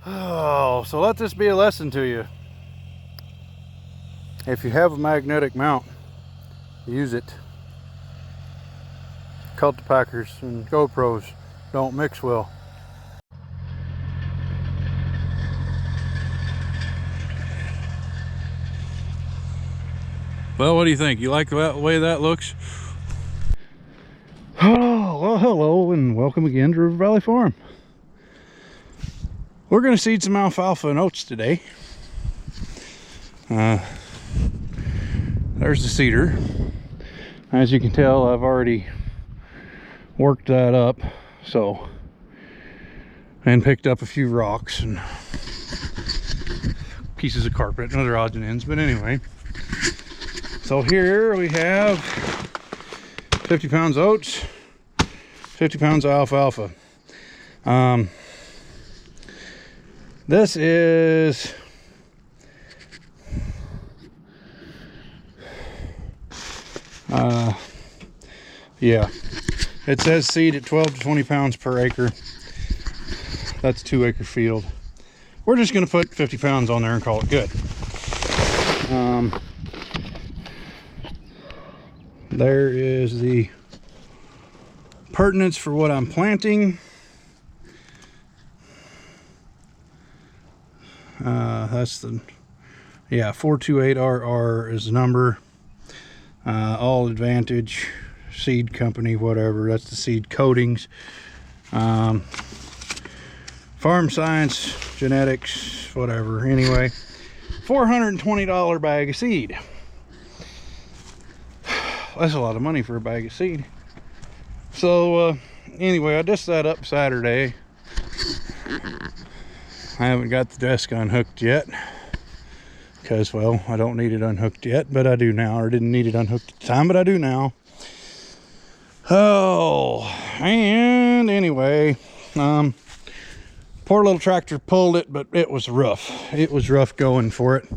Oh, so let this be a lesson to you. If you have a magnetic mount, use it. Cultipackers and GoPros don't mix well. Well, what do you think? You like the way that looks? Oh, well, hello and welcome again to River Valley Farm. We're going to seed some alfalfa and oats today. There's the seeder. As you can tell, I've already worked that up, and picked up a few rocks and pieces of carpet and other odds and ends. But anyway, so here we have 50 pounds oats, 50 pounds of alfalfa. This is yeah, it says seed at 12 to 20 pounds per acre. That's a 2-acre field. We're just going to put 50 pounds on there and call it good. There is the pertinence for what I'm planting. That's the 428RR is the number. All Advantage Seed Company, whatever. That's the seed coatings. Farm Science Genetics, whatever. Anyway, $420 bag of seed. That's a lot of money for a bag of seed. So anyway, I dished that up Saturday. I haven't got the desk unhooked yet because, well, I don't need it unhooked yet, but I do now. Or didn't need it unhooked at the time, but I do now. Oh, and anyway, poor little tractor pulled it, but it was rough. It was rough going for it.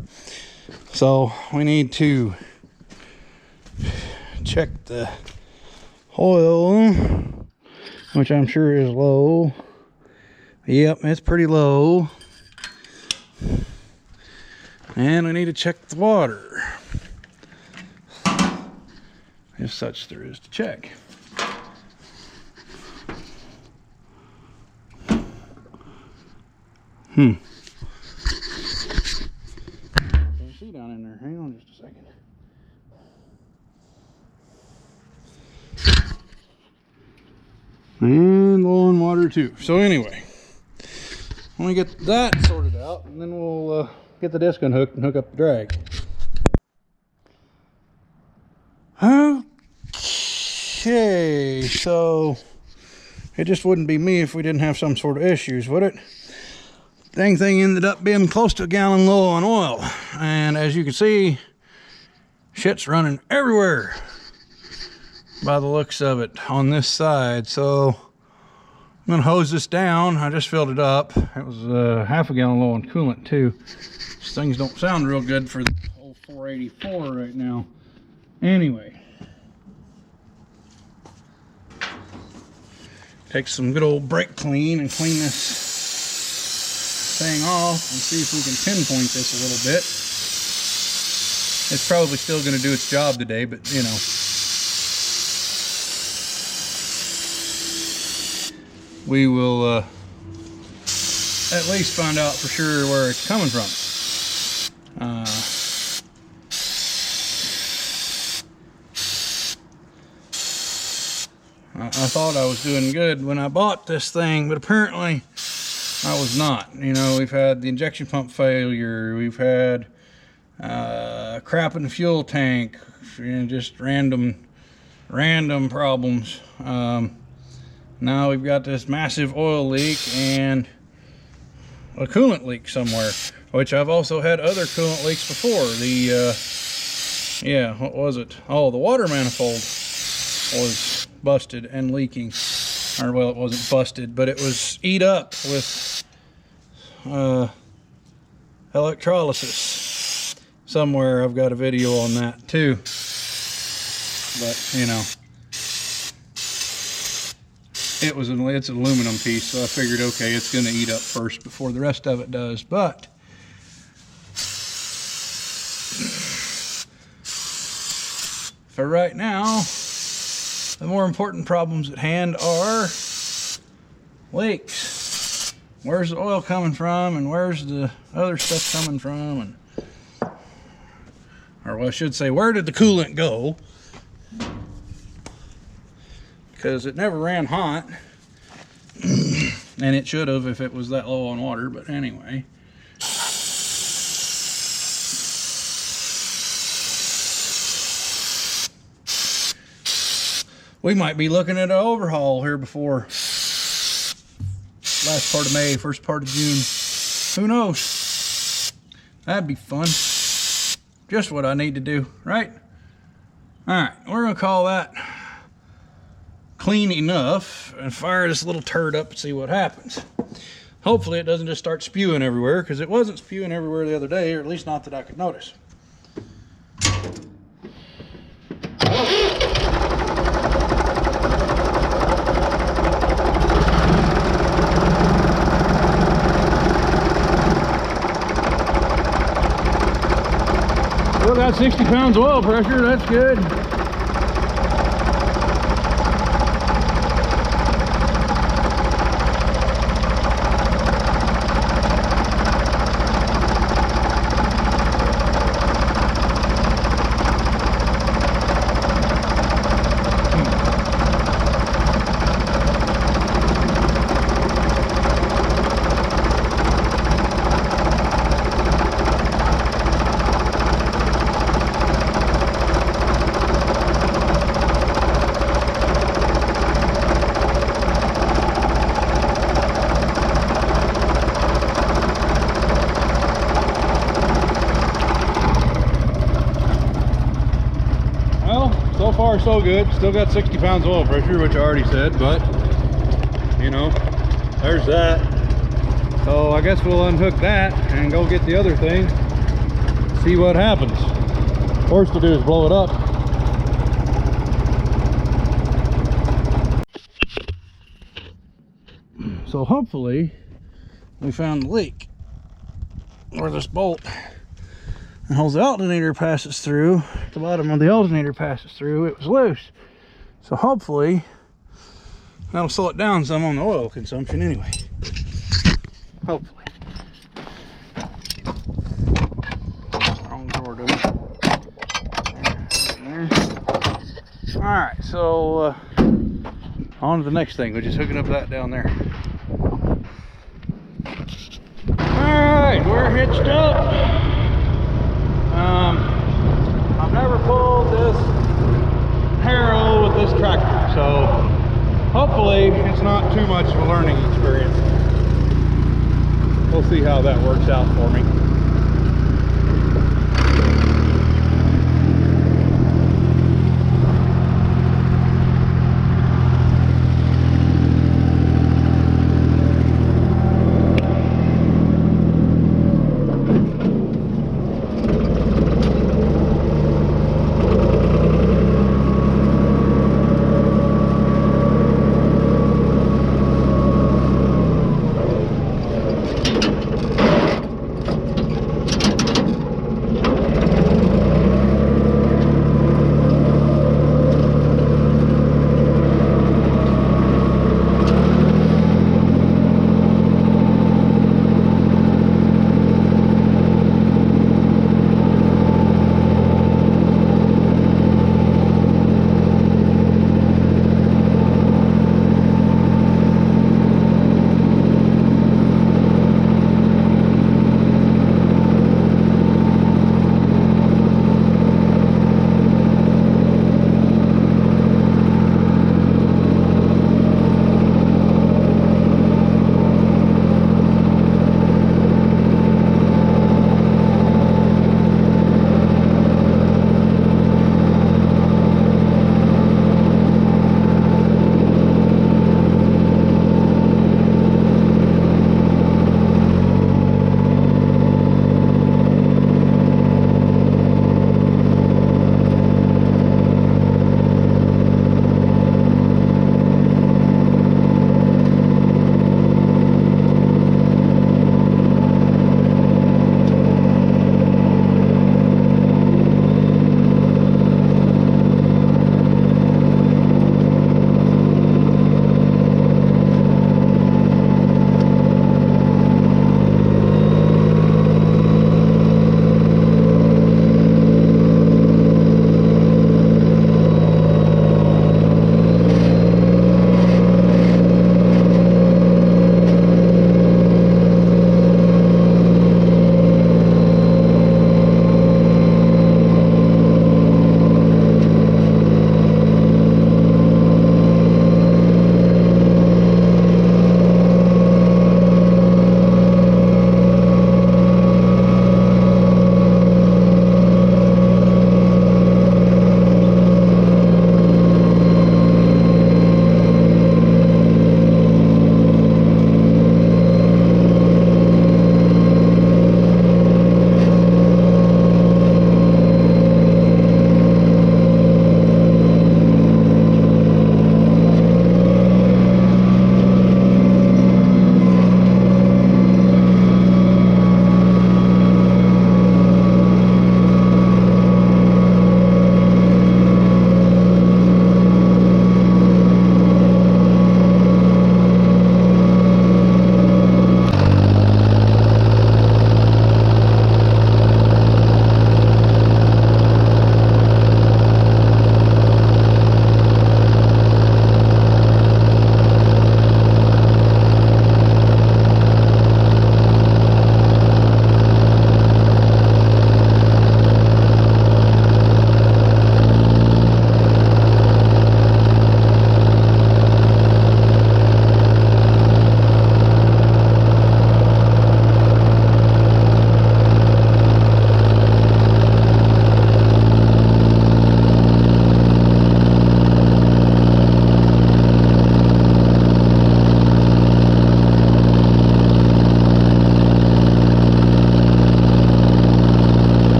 So we need to check the oil, which I'm sure is low. Yep, it's pretty low. And we need to check the water, if such there is to check. Can you see down in there? Hang on just a second. And low on water too. So anyway, let me get that sorted out, and then we'll get the disc unhooked and hook up the drag. Okay, so it just wouldn't be me if we didn't have some sort of issues, would it? Dang thing ended up being close to a gallon low on oil, and as you can see, shit's running everywhere by the looks of it on this side. So I'm gonna hose this down. I just filled it up. It was half a gallon low on coolant too. These things don't sound real good for the old 484 right now. Anyway, take some good old brake clean and clean this thing off and see if we can pinpoint this a little bit. It's probably still going to do its job today, but you know, we will at least find out for sure where it's coming from. I thought I was doing good when I bought this thing, but apparently I was not. You know, we've had the injection pump failure, we've had crap in the fuel tank, you know, just random problems. Now we've got this massive oil leak and a coolant leak somewhere, which I've also had other coolant leaks before. What was it? Oh, the water manifold was busted and leaking. Or, well, it wasn't busted, but it was eat up with electrolysis. Somewhere I've got a video on that too. But, you know, it's an aluminum piece, so I figured, okay, it's going to eat up first before the rest of it does. But for right now, the more important problems at hand are leaks. Where's the oil coming from, and where's the other stuff coming from? And, or well, I should say, where did the coolant go? Because it never ran hot, and it should have if it was that low on water. But anyway, we might be looking at an overhaul here before last part of May, first part of June. Who knows? That'd be fun. Just what I need to do, right? All right, we're gonna call that clean enough and fire this little turd up and see what happens. Hopefully it doesn't just start spewing everywhere, because it wasn't spewing everywhere the other day, or at least not that I could notice. Still got 60 pounds of oil pressure, that's good. So far so good. Still got 60 pounds of oil pressure, which I already said, but you know, there's that. So I guess we'll unhook that and go get the other thing, see what happens. First to do is blow it up. So hopefully we found the leak where this bolt that holds the alternator passes through. The bottom of the alternator passes through. It was loose, so hopefully that'll slow it down some on the oil consumption anyway. Hopefully. Wrong door, dude. There. All right, so on to the next thing, which is hooking up that down there. All right, we're hitched up. I've never pulled this harrow with this tractor, so hopefully it's not too much of a learning experience. We'll see how that works out for me.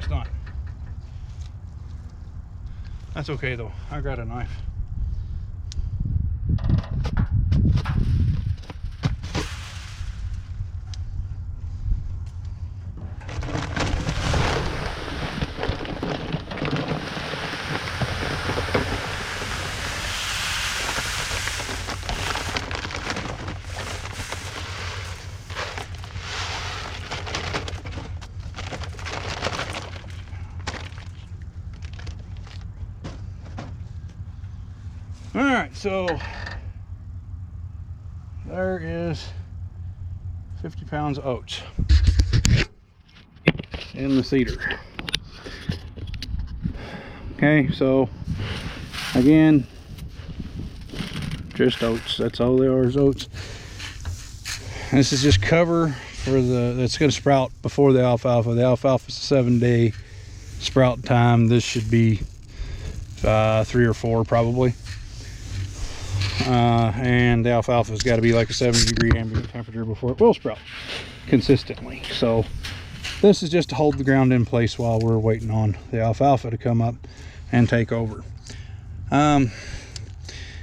almost done. That's okay though. I got a knife. All right, so there is 50 pounds of oats in the seeder. Okay, so again, just oats. That's all they are, is oats. This is just cover for that's going to sprout before the alfalfa. The alfalfa is a 7-day sprout time. This should be 3 or 4 probably. And the alfalfa's got to be like a 70-degree ambient temperature before it will sprout consistently. So this is just to hold the ground in place while we're waiting on the alfalfa to come up and take over.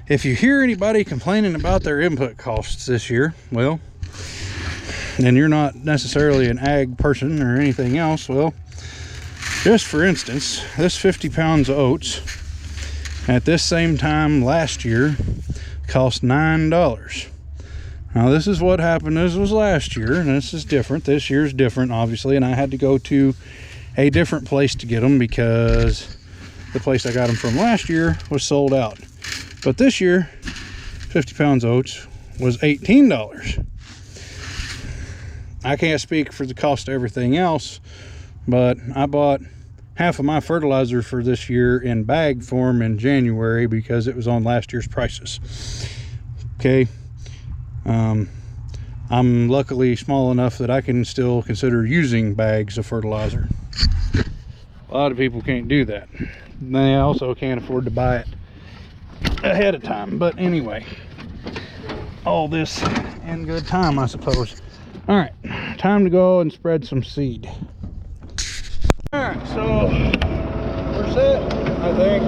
If you hear anybody complaining about their input costs this year, well, and you're not necessarily an ag person or anything else, well, just for instance, this 50 pounds of oats at this same time last year cost $9. Now this is what happened. This was last year, and this is different. This year's different, obviously, and I had to go to a different place to get them because the place I got them from last year was sold out. But this year, 50 pounds of oats was $18. I can't speak for the cost of everything else, but I bought half of my fertilizer for this year in bag form in January because it was on last year's prices. Okay. I'm luckily small enough that I can still consider using bags of fertilizer. A lot of people can't do that. They also can't afford to buy it ahead of time. But anyway, all this in good time, I suppose. All right, time to go and spread some seed. All right, so we're set, I think.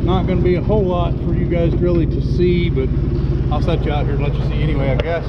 Not going to be a whole lot for you guys really to see, but I'll set you out here and let you see anyway, I guess.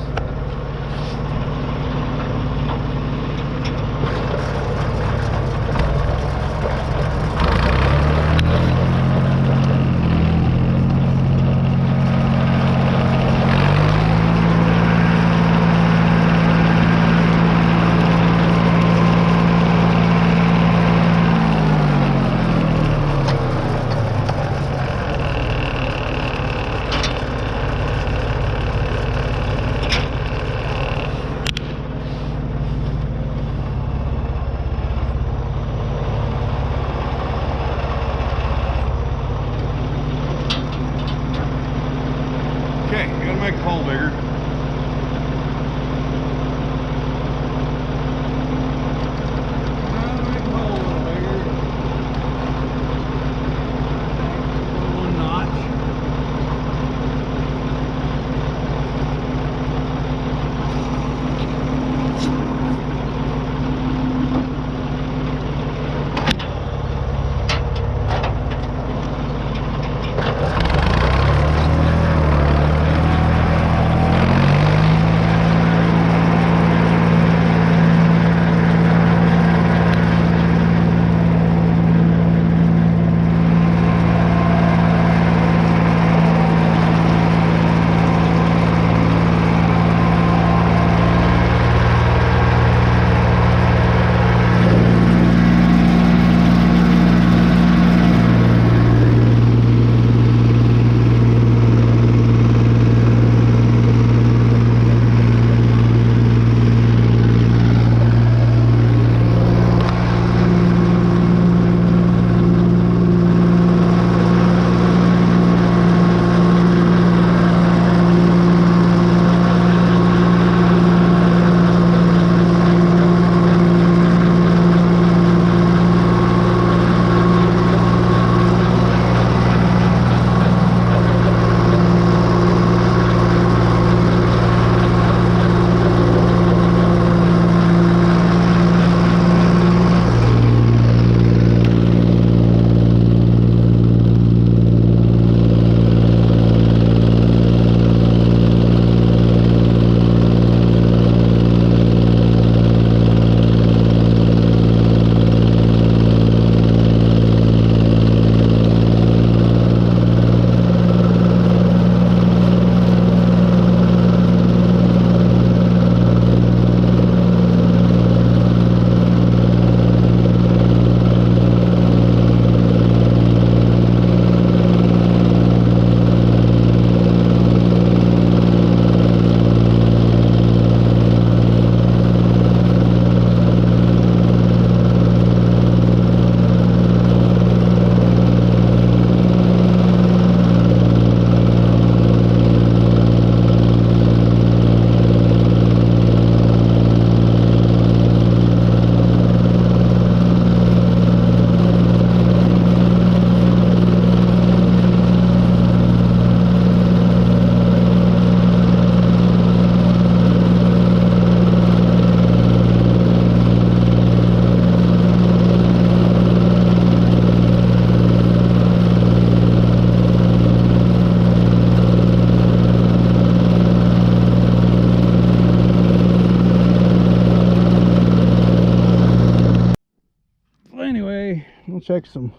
check some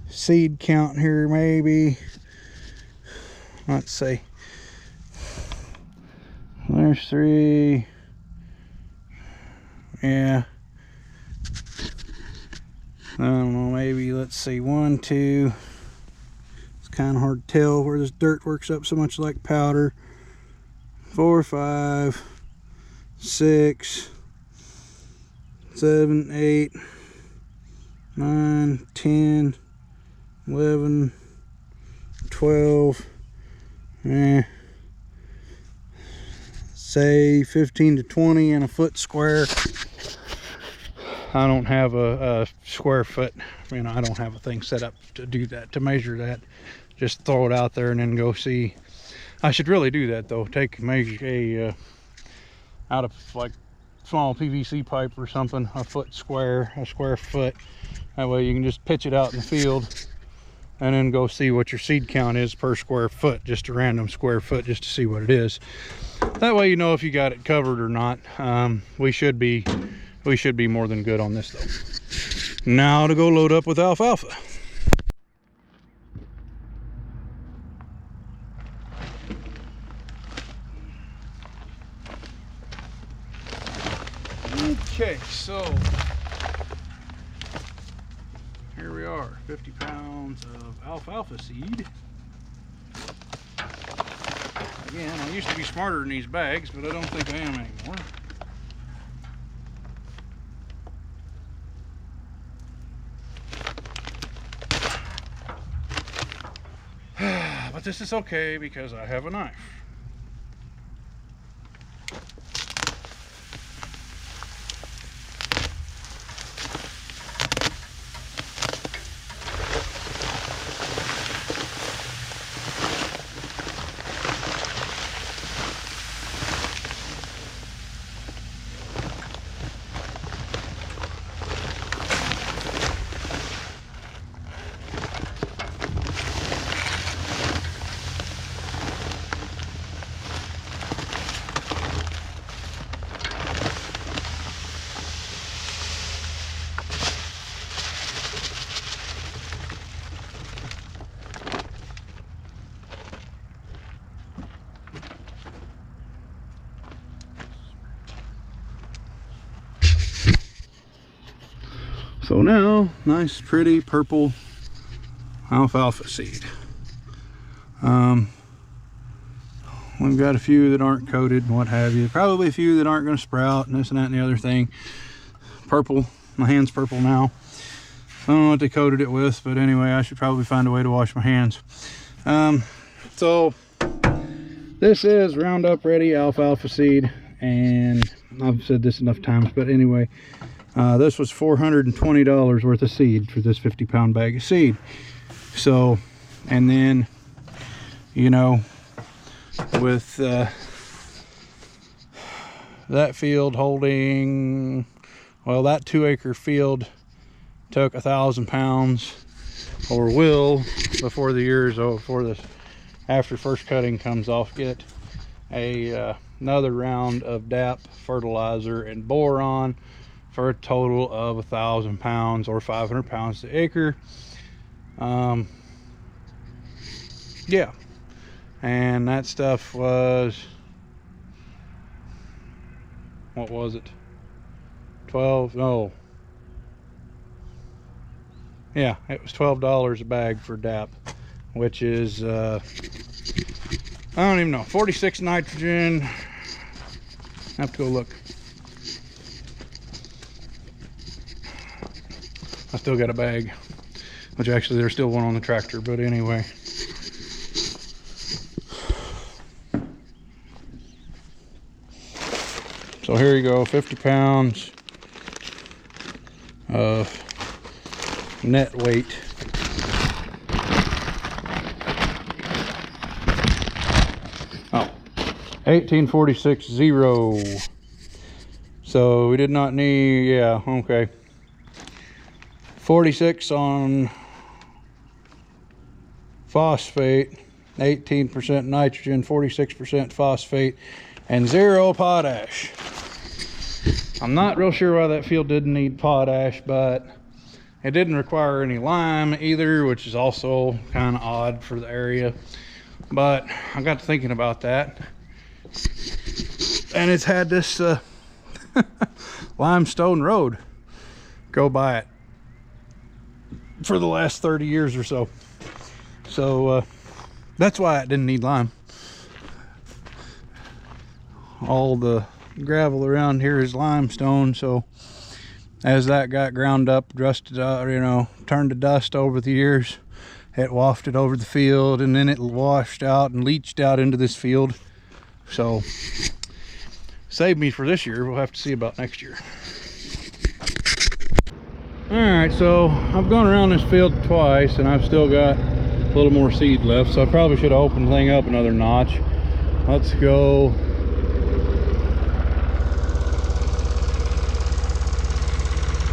seed count here maybe. Let's see. There's 3. Yeah. I don't know, maybe, let's see, 1, 2. It's kind of hard to tell where this dirt works up so much like powder. 4, 5, 6, 7, 8, 9, 10, 11, 12, say 15 to 20 in a foot square. I don't have a square foot, you know, I don't have a thing set up to do that, to measure that. Just throw it out there and then go see. I should really do that though. Take measure out of like small PVC pipe or something, a square foot. That way you can just pitch it out in the field and then go see what your seed count is per square foot, just a random square foot, just to see what it is. That way you know if you got it covered or not. We should be more than good on this though. Now to go load up with alfalfa. Okay, so here we are, 50 pounds of alfalfa seed. Again, I used to be smarter in these bags, but I don't think I am anymore. But this is okay because I have a knife. So now, nice pretty purple alfalfa seed. We've got a few that aren't coated and what have you. Probably a few that aren't going to sprout and this and that and the other thing. Purple, my hand's purple now. I don't know what they coated it with, but anyway, I should probably find a way to wash my hands. So this is Roundup Ready alfalfa seed, and I've said this enough times, but anyway, this was $420 worth of seed for this 50-pound bag of seed. So, and then, you know, with that field holding, well, that 2-acre field took 1,000 pounds, or will, before the year's over, before this, after first cutting comes off, get another round of DAP fertilizer and boron for a total of 1,000 pounds or 500 pounds to acre. Yeah, and that stuff was, what was it, 12, no, yeah, it was $12 a bag for DAP, which is I don't even know, 46 nitrogen. I have to go look. I still got a bag, which actually there's still one on the tractor, but anyway. So here you go, 50 pounds of net weight. Oh, 1846.0. So we did not need, yeah, okay. 46 on phosphate, 18% nitrogen, 46% phosphate, and 0 potash. I'm not real sure why that field didn't need potash, but It didn't require any lime either, which is also kind of odd for the area. But I got to thinking about that, and it's had this limestone road go by it for the last 30 years or so. So that's why it didn't need lime. All the gravel around here is limestone, so as that got ground up, rusted out, you know, turned to dust over the years, it wafted over the field, and then it washed out and leached out into this field. So saved me for this year. We'll have to see about next year. All right, so I've gone around this field twice, and I've still got a little more seed left, so I probably should have opened the thing up another notch. Let's go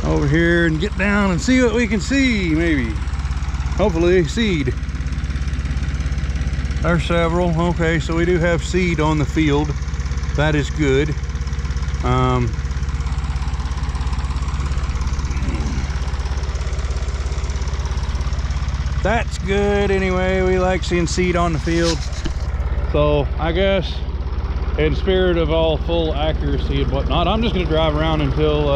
over here and get down and see what we can see. Maybe, hopefully, seed. There's several. Okay, so we do have seed on the field. That is good. That's good anyway. We like seeing seed on the field. So I guess in spirit of all full accuracy and whatnot, I'm just going to drive around until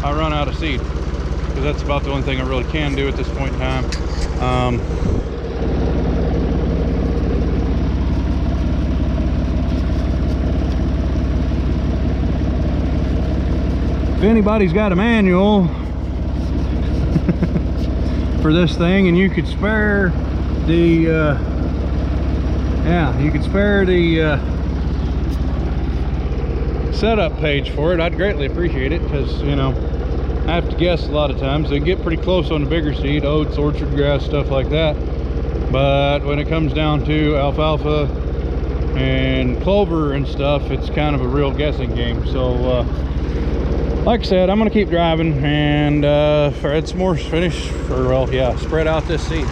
I run out of seed, because that's about the only thing I really can do at this point in time. If anybody's got a manual for this thing, and you could spare the setup page for it, I'd greatly appreciate it, because, you know, I have to guess a lot of times. They get pretty close on the bigger seed, oats, orchard grass, stuff like that, but when it comes down to alfalfa and clover and stuff, it's kind of a real guessing game. So like I said, I'm gonna keep driving and add some more finish, or well, yeah, spread out this seed.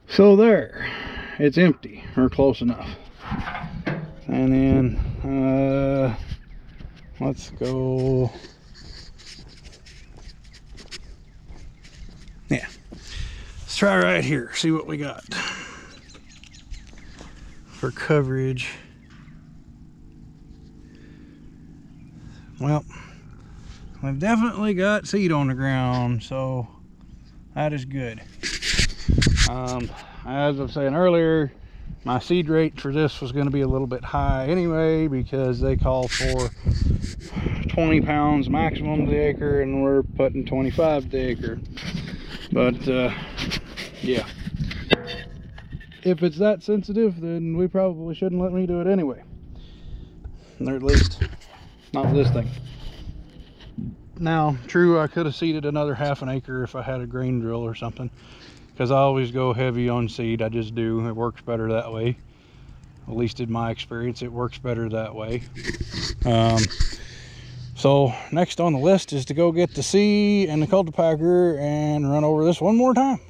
So there, it's empty, or close enough. And then let's go, yeah, let's try right here, see what we got for coverage. Well, we've definitely got seed on the ground, so that is good. As I was saying earlier, my seed rate for this was going to be a little bit high anyway, because they call for 20 pounds maximum to the acre, and we're putting 25 to the acre. But yeah, if it's that sensitive, then we probably shouldn't let me do it anyway, or at least not with this thing. Now, true, I could have seeded another half an acre if I had a grain drill or something, because I always go heavy on seed. I just do. It works better that way. At least in my experience, it works better that way. So next on the list is to go get the seed and the cultipacker and run over this one more time.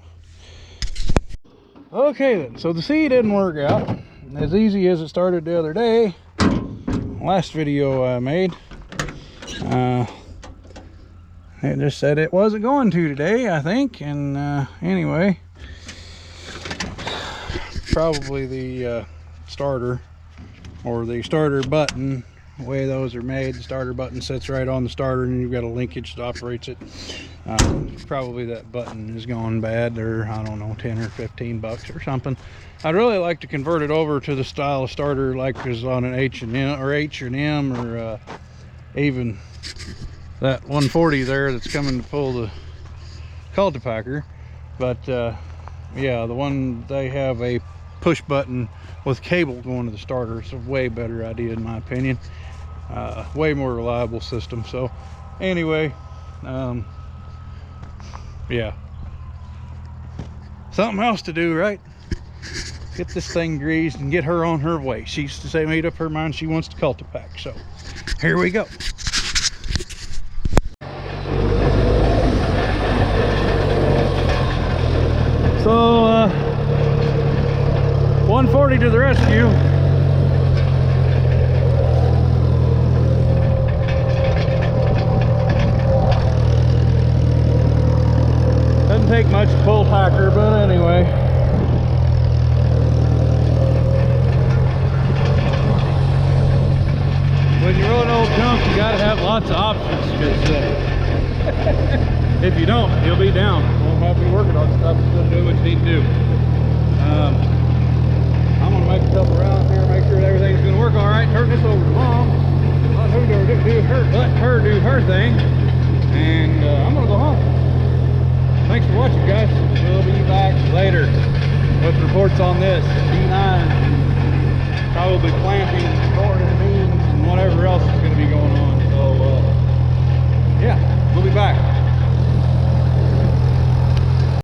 Okay then, so the seed didn't work out as easy as it started the other day. Last video I made, it just said it wasn't going to today, I think. And anyway, probably the starter, or the starter button, the way those are made, the starter button sits right on the starter, and you've got a linkage that operates it. Probably that button is going bad, or I don't know, 10 or 15 bucks or something. I'd really like to convert it over to the style of starter like is on an H&M, or even that 140 there that's coming to pull the cultipacker. But yeah, the one, they have a push button with cable going to the starter. It's a way better idea in my opinion. Way more reliable system. So anyway, yeah, something else to do, right? Get this thing greased and get her on her way. She's to say, made up her mind she wants to cultipack. So here we go. So 140 to the rescue. gotta have lots of options, because if you don't, you'll be down. Won't have to be working on stuff, still do what you need to do. I'm gonna make a couple rounds here, make sure that everything's gonna work all right. Turn this over to Mom. Let her do her thing, and I'm gonna go home. Thanks for watching, guys. We'll be back later with reports on this D9.